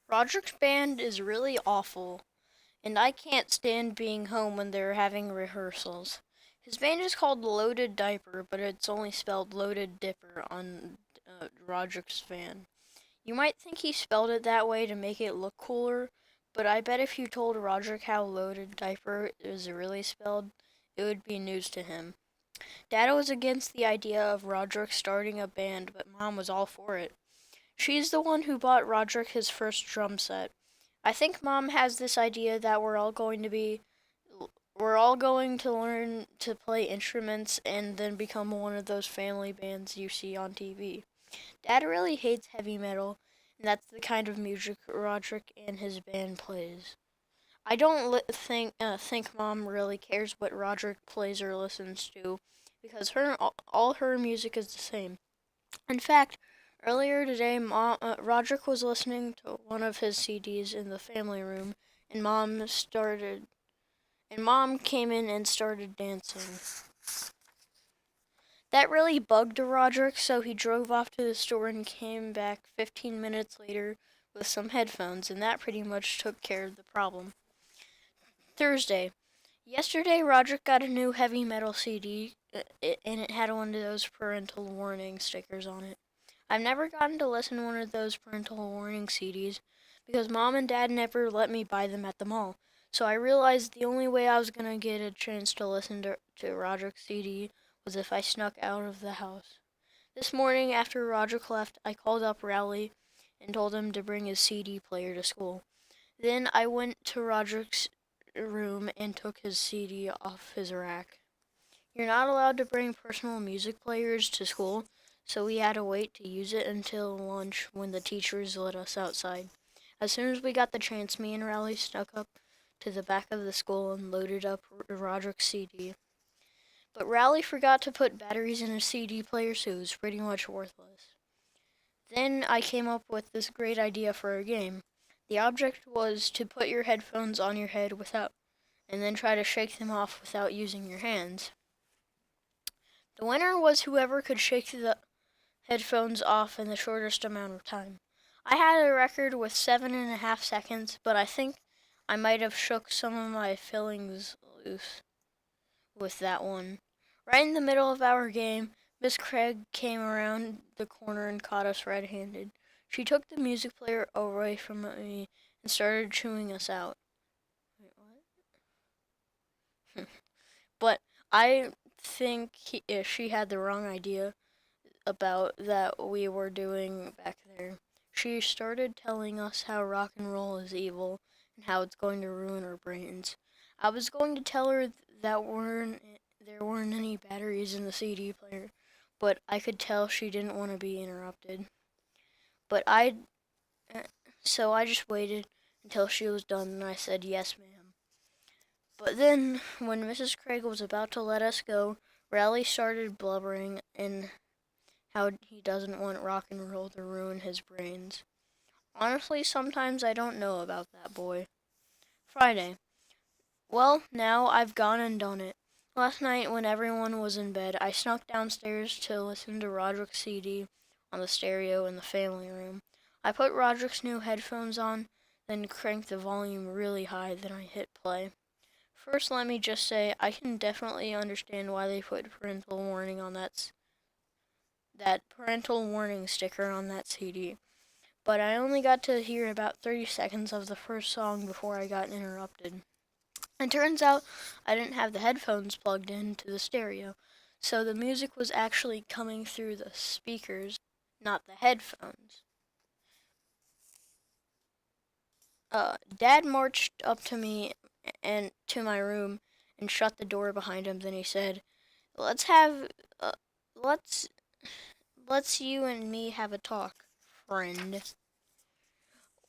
Roderick's band is really awful, and I can't stand being home when they're having rehearsals. His band is called Loaded Diaper, but it's only spelled Loaded Dipper on Roderick's van. You might think he spelled it that way to make it look cooler, but I bet if you told Roderick how Loaded Diaper is really spelled, it would be news to him. Dad was against the idea of Roderick starting a band, but Mom was all for it. She's the one who bought Roderick his first drum set. I think Mom has this idea that we're all going to learn to play instruments and then become one of those family bands you see on TV. Dad really hates heavy metal, and that's the kind of music Roderick and his band plays. I don't think Mom really cares what Roderick plays or listens to, because all her music is the same. In fact, earlier today, Roderick was listening to one of his CDs in the family room, and Mom came in and started dancing. That really bugged Roderick, so he drove off to the store and came back 15 minutes later with some headphones, and that pretty much took care of the problem. Thursday. Yesterday, Roderick got a new heavy metal CD, and it had one of those parental warning stickers on it. I've never gotten to listen to one of those parental warning CDs because Mom and Dad never let me buy them at the mall. So I realized the only way I was going to get a chance to listen to Roderick's CD was if I snuck out of the house. This morning, after Roderick left, I called up Rowley and told him to bring his CD player to school. Then I went to Roderick's room and took his CD off his rack. You're not allowed to bring personal music players to school, so we had to wait to use it until lunch when the teachers let us outside. As soon as we got the chance, me and Riley snuck up to the back of the school and loaded up Roderick's CD. But Riley forgot to put batteries in his CD player, so it was pretty much worthless. Then I came up with this great idea for a game. The object was to put your headphones on your head and then try to shake them off without using your hands. The winner was whoever could shake the headphones off in the shortest amount of time. I had a record with 7.5 seconds, but I think I might have shook some of my fillings loose with that one. Right in the middle of our game, Miss Craig came around the corner and caught us red-handed. She took the music player away from me and started chewing us out. Wait, what? But I think she had the wrong idea about that we were doing back there. She started telling us how rock and roll is evil and how it's going to ruin our brains. I was going to tell her that there weren't any batteries in the CD player, but I could tell she didn't want to be interrupted. But so I just waited until she was done and I said, "Yes, ma'am." But then, when Mrs. Craig was about to let us go, Raleigh started blubbering and how he doesn't want rock and roll to ruin his brains. Honestly, sometimes I don't know about that boy. Friday. Well, now I've gone and done it. Last night, when everyone was in bed, I snuck downstairs to listen to Roderick's CD on the stereo in the family room. I put Roderick's new headphones on, then cranked the volume really high, then I hit play. First, let me just say, I can definitely understand why they put that parental warning sticker on that CD. But I only got to hear about 30 seconds of the first song before I got interrupted. It turns out I didn't have the headphones plugged into the stereo, so the music was actually coming through the speakers, not the headphones. Dad marched up to me and to my room and shut the door behind him. Then he said, "Let's have, uh, let's, let's you and me have a talk, friend."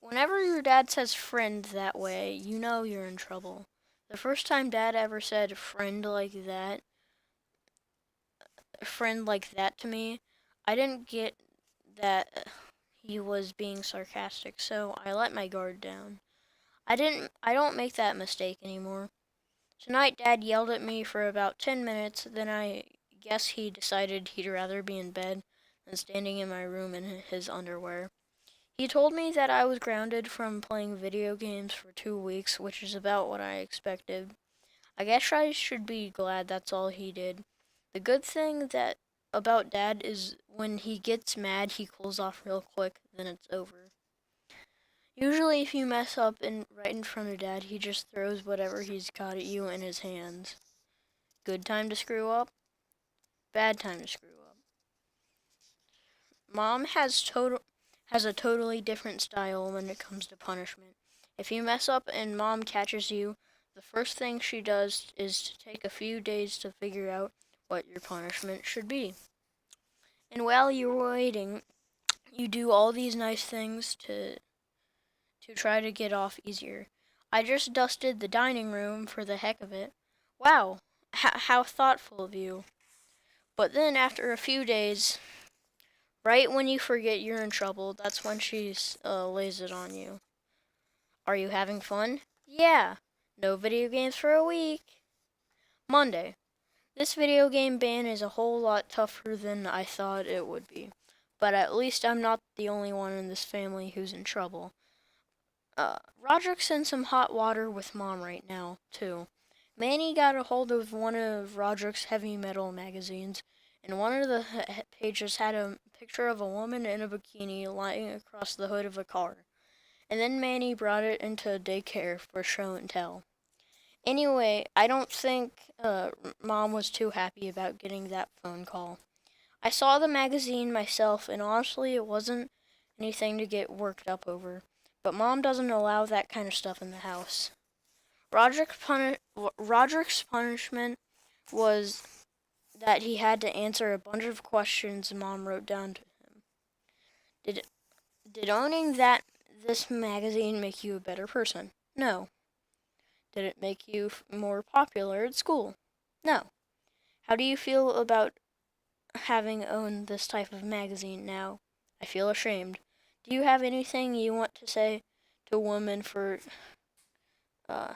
Whenever your dad says friend that way, you know you're in trouble. The first time Dad ever said friend like that to me, I didn't get that he was being sarcastic, so I let my guard down. I don't make that mistake anymore. Tonight Dad yelled at me for about 10 minutes, then I guess he decided he'd rather be in bed than standing in my room in his underwear. He told me that I was grounded from playing video games for 2 weeks, which is about what I expected. I guess I should be glad that's all he did. The good thing that about Dad is when he gets mad, he cools off real quick, then it's over. Usually, if you mess up right in front of Dad, he just throws whatever he's got at you in his hands. Good time to screw up, bad time to screw up. Mom has a totally different style when it comes to punishment. If you mess up and Mom catches you, the first thing she does is to take a few days to figure out what your punishment should be. And while you're waiting, you do all these nice things to try to get off easier. I just dusted the dining room for the heck of it. Wow, how thoughtful of you. But then after a few days, right when you forget you're in trouble, that's when she lays it on you. Are you having fun? Yeah. No video games for a week. Monday. This video game ban is a whole lot tougher than I thought it would be. But at least I'm not the only one in this family who's in trouble. Roderick's in some hot water with Mom right now, too. Manny got a hold of one of Roderick's heavy metal magazines, and one of the pages had a picture of a woman in a bikini lying across the hood of a car. And then Manny brought it into daycare for show and tell. Anyway, I don't think Mom was too happy about getting that phone call. I saw the magazine myself, and honestly, it wasn't anything to get worked up over. But Mom doesn't allow that kind of stuff in the house. Roderick's punishment was that he had to answer a bunch of questions Mom wrote down to him. Did owning this magazine make you a better person? No. Did it make you more popular at school? No. How do you feel about having owned this type of magazine now? I feel ashamed. Do you have anything you want to say to women for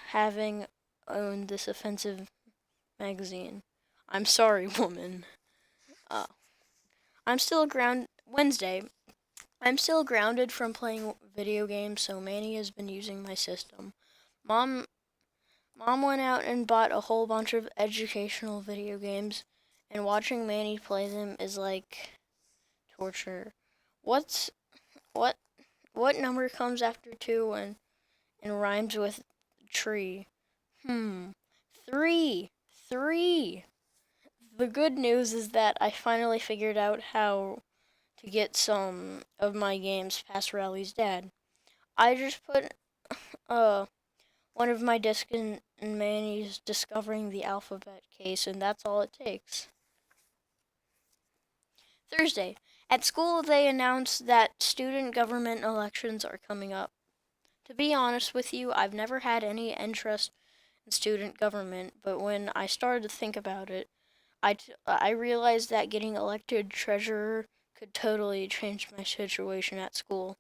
having owned this offensive magazine? I'm sorry, woman. Uh, Wednesday. I'm still grounded from playing video games, so Manny has been using my system. Mom went out and bought a whole bunch of educational video games, and watching Manny play them is like torture. What what number comes after 2 and rhymes with tree? 3. 3. The good news is that I finally figured out how to get some of my games past Riley's dad. I just put one of my discs in Manny's Discovering the Alphabet case, and that's all it takes. Thursday. At school, they announced that student government elections are coming up. To be honest with you, I've never had any interest in student government, but when I started to think about it, I realized that getting elected treasurer could totally change my situation at school.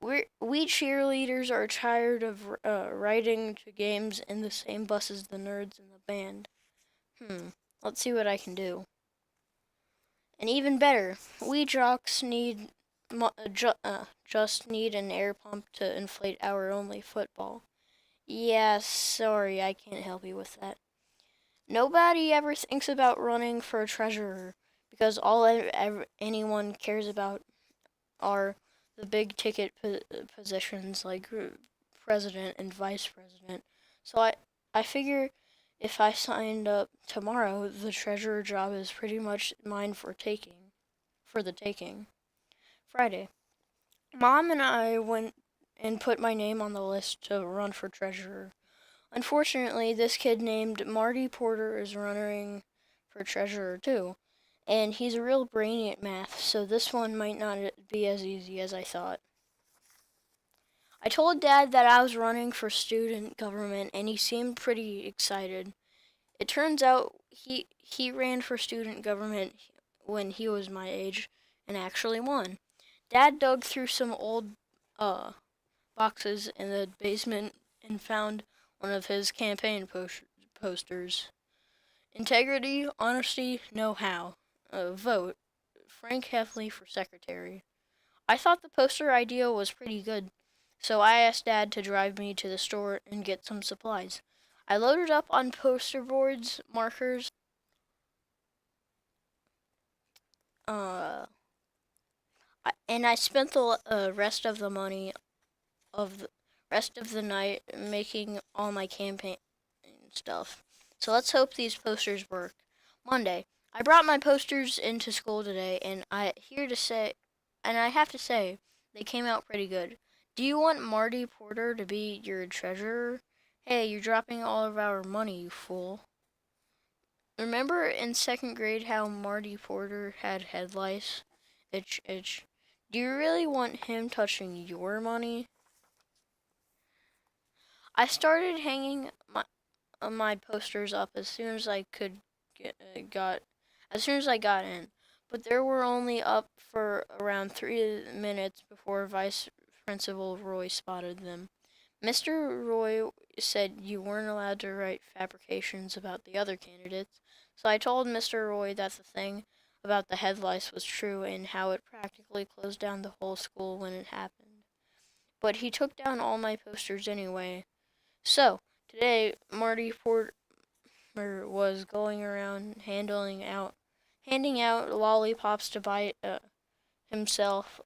We cheerleaders are tired of riding to games in the same bus as the nerds in the band. Let's see what I can do. And even better, we jocks just need an air pump to inflate our only football. Yeah, sorry, I can't help you with that. Nobody ever thinks about running for treasurer because all anyone cares about are the big ticket positions like president and vice president. So I figure if I signed up tomorrow, the treasurer job is pretty much mine for the taking. Friday. Mom and I went and put my name on the list to run for treasurer. Unfortunately, this kid named Marty Porter is running for treasurer too, and he's a real brainy at math, so this one might not be as easy as I thought. I told Dad that I was running for student government, and he seemed pretty excited. It turns out he ran for student government when he was my age and actually won. Dad dug through some old boxes in the basement and found one of his campaign posters. Integrity, honesty, know-how. Vote Frank Heffley for secretary. I thought the poster idea was pretty good, so I asked Dad to drive me to the store and get some supplies. I loaded up on poster boards, markers, uh, and I spent the rest of the money of the rest of the night making all my campaign stuff. So let's hope these posters work. Monday. I brought my posters into school today and I have to say they came out pretty good. Do you want Marty Porter to be your treasurer? Hey, you're dropping all of our money, you fool. Remember in second grade how Marty Porter had head lice? Itch, itch. Do you really want him touching your money? I started hanging my posters up as soon as I could got as soon as I got in, but they were only up for around 3 minutes before Vice Principal Roy spotted them. Mr. Roy said you weren't allowed to write fabrications about the other candidates, so I told Mr. Roy that the thing about the head lice was true and how it practically closed down the whole school when it happened. But he took down all my posters anyway. So, today Marty Porter was going around handing out lollipops to buy himself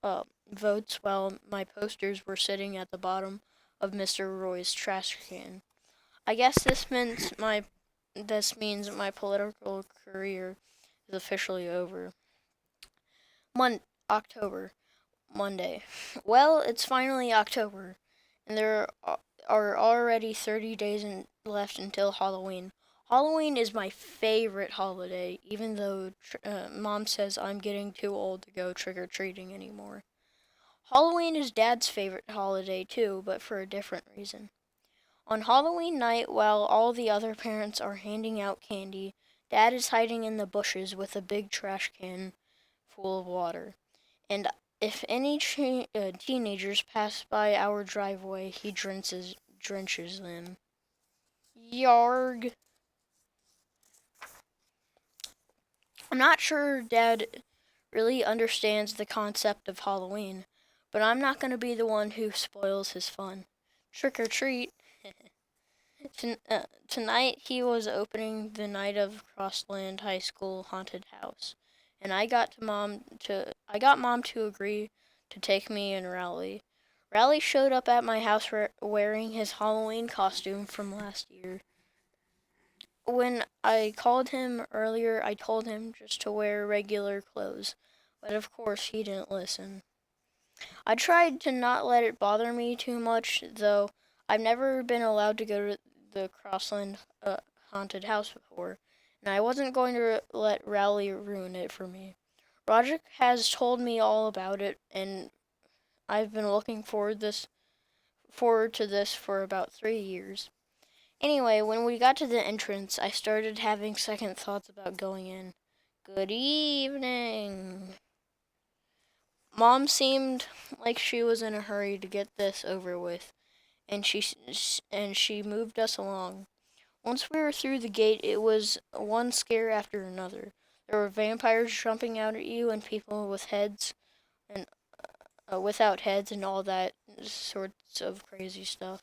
votes while my posters were sitting at the bottom of Mr. Roy's trash can. I guess this means my political career is officially over. October, Monday. Well, it's finally October, and there are already 30 days left until Halloween. Halloween is my favorite holiday, even though Mom says I'm getting too old to go trick-or-treating anymore. Halloween is Dad's favorite holiday too, but for a different reason. On Halloween night, while all the other parents are handing out candy, Dad is hiding in the bushes with a big trash can full of water. And if any teenagers pass by our driveway, he drenches them. Yarg. I'm not sure Dad really understands the concept of Halloween, but I'm not going to be the one who spoils his fun. Trick or treat. Tonight he was opening the night of Crossland High School haunted house, and I got Mom to agree to take me and Rowley. Rowley showed up at my house wearing his Halloween costume from last year. When I called him earlier, I told him just to wear regular clothes, but of course he didn't listen. I tried to not let it bother me too much, though I've never been allowed to go to the Crossland haunted house before, and I wasn't going to let Rowley ruin it for me. Roderick has told me all about it, and I've been looking forward to this for about 3 years. Anyway, when we got to the entrance, I started having second thoughts about going in. Good evening. Mom seemed like she was in a hurry to get this over with, and she moved us along. Once we were through the gate, it was one scare after another. There were vampires jumping out at you, and people with heads and without heads, and all that sorts of crazy stuff.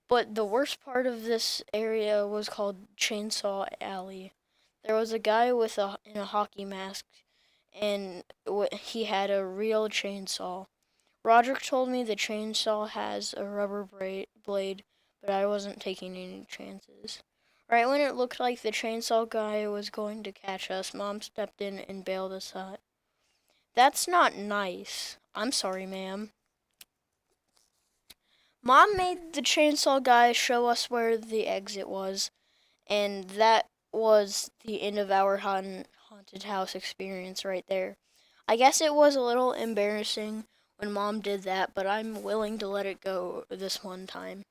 But the worst part of this area was called Chainsaw Alley. There was a guy in a hockey mask, and he had a real chainsaw. Roderick told me the chainsaw has a rubber blade, but I wasn't taking any chances. Right when it looked like the chainsaw guy was going to catch us, Mom stepped in and bailed us out. That's not nice. I'm sorry, ma'am. Mom made the chainsaw guy show us where the exit was, and that was the end of our haunted house experience right there. I guess it was a little embarrassing when Mom did that, but I'm willing to let it go this one time.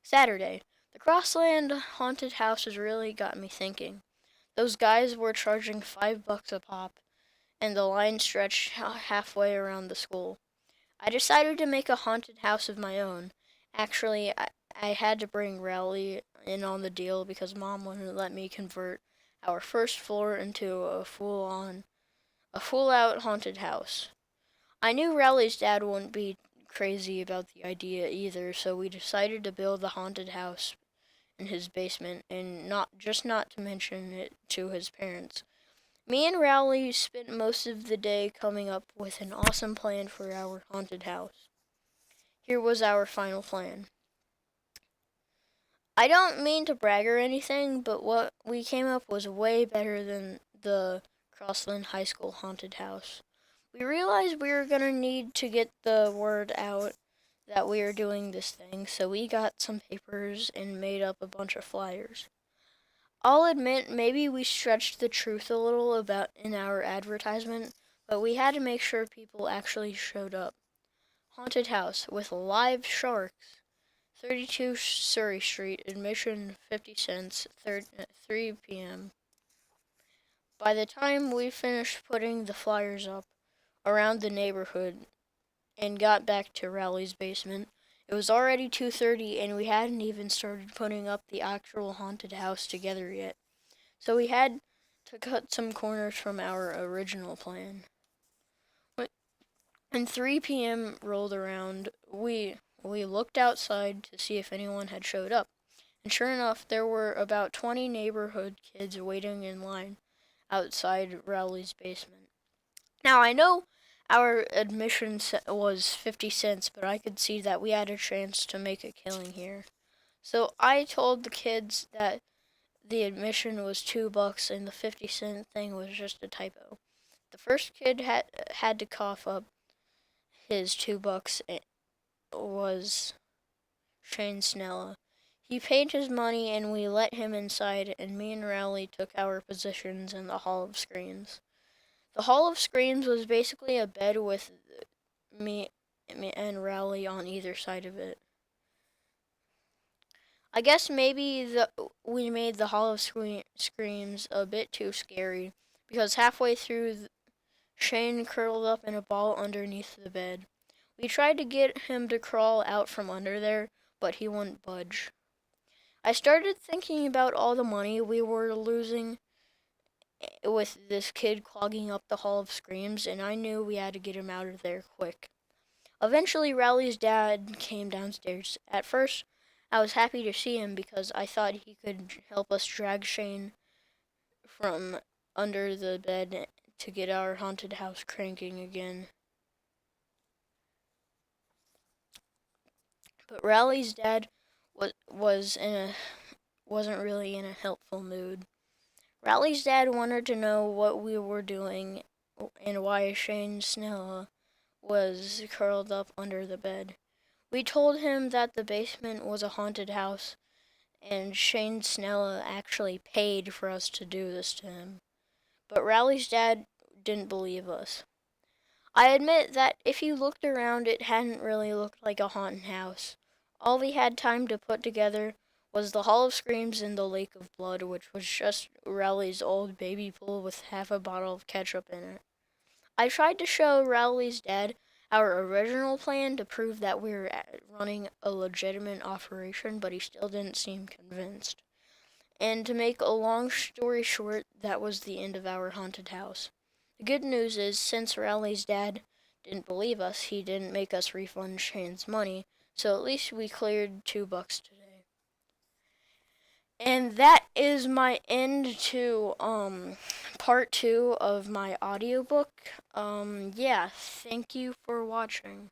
Saturday. The Crossland haunted house has really got me thinking. Those guys were charging $5 a pop, and the line stretched halfway around the school. I decided to make a haunted house of my own. Actually, I had to bring Rowley in on the deal because Mom wouldn't let me convert our first floor into a full out haunted house. I knew Riley's dad wouldn't be crazy about the idea either, so we decided to build the haunted house in his basement and not to mention it to his parents. Me and Rowley spent most of the day coming up with an awesome plan for our haunted house. Here was our final plan. I don't mean to brag or anything, but what we came up was way better than the Crossland High School haunted house. We realized we were going to need to get the word out that we were doing this thing, so we got some papers and made up a bunch of flyers. I'll admit maybe we stretched the truth a little about in our advertisement, but we had to make sure people actually showed up. Haunted house with live sharks. 32 Surrey Street, admission 50 cents, 3 p.m. By the time we finished putting the flyers up around the neighborhood and got back to Rowley's basement, it was already 2:30 and we hadn't even started putting up the actual haunted house together yet. So we had to cut some corners from our original plan. When 3 p.m. rolled around, we looked outside to see if anyone had showed up. And sure enough, there were about 20 neighborhood kids waiting in line outside Rowley's basement. Now, I know our admission was 50 cents, but I could see that we had a chance to make a killing here. So I told the kids that the admission was $2 and the 50-cent thing was just a typo. The first kid had to cough up his $2 was Shane Snella. He paid his money and we let him inside, and me and Rowley took our positions in the Hall of Screams. The Hall of Screams was basically a bed with me and Rowley on either side of it. I guess maybe we made the Hall of Screams a bit too scary, because halfway through, Shane curled up in a ball underneath the bed. We tried to get him to crawl out from under there, but he wouldn't budge. I started thinking about all the money we were losing with this kid clogging up the Hall of Screams, and I knew we had to get him out of there quick. Eventually, Rowley's dad came downstairs. At first, I was happy to see him because I thought he could help us drag Shane from under the bed to get our haunted house cranking again. But Rowley's dad wasn't really in a helpful mood. Rowley's dad wanted to know what we were doing and why Shane Snella was curled up under the bed. We told him that the basement was a haunted house and Shane Snella actually paid for us to do this to him. But Rowley's dad didn't believe us. I admit that if you looked around, it hadn't really looked like a haunted house. All we had time to put together was the Hall of Screams and the Lake of Blood, which was just Rowley's old baby pool with half a bottle of ketchup in it. I tried to show Rowley's dad our original plan to prove that we were running a legitimate operation, but he still didn't seem convinced. And to make a long story short, that was the end of our haunted house. The good news is, since Rowley's dad didn't believe us, he didn't make us refund Shane's money, so at least we cleared $2 today. And that is my end to part 2 of my audiobook. Yeah, thank you for watching.